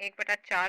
1/4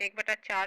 1/4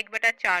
1/4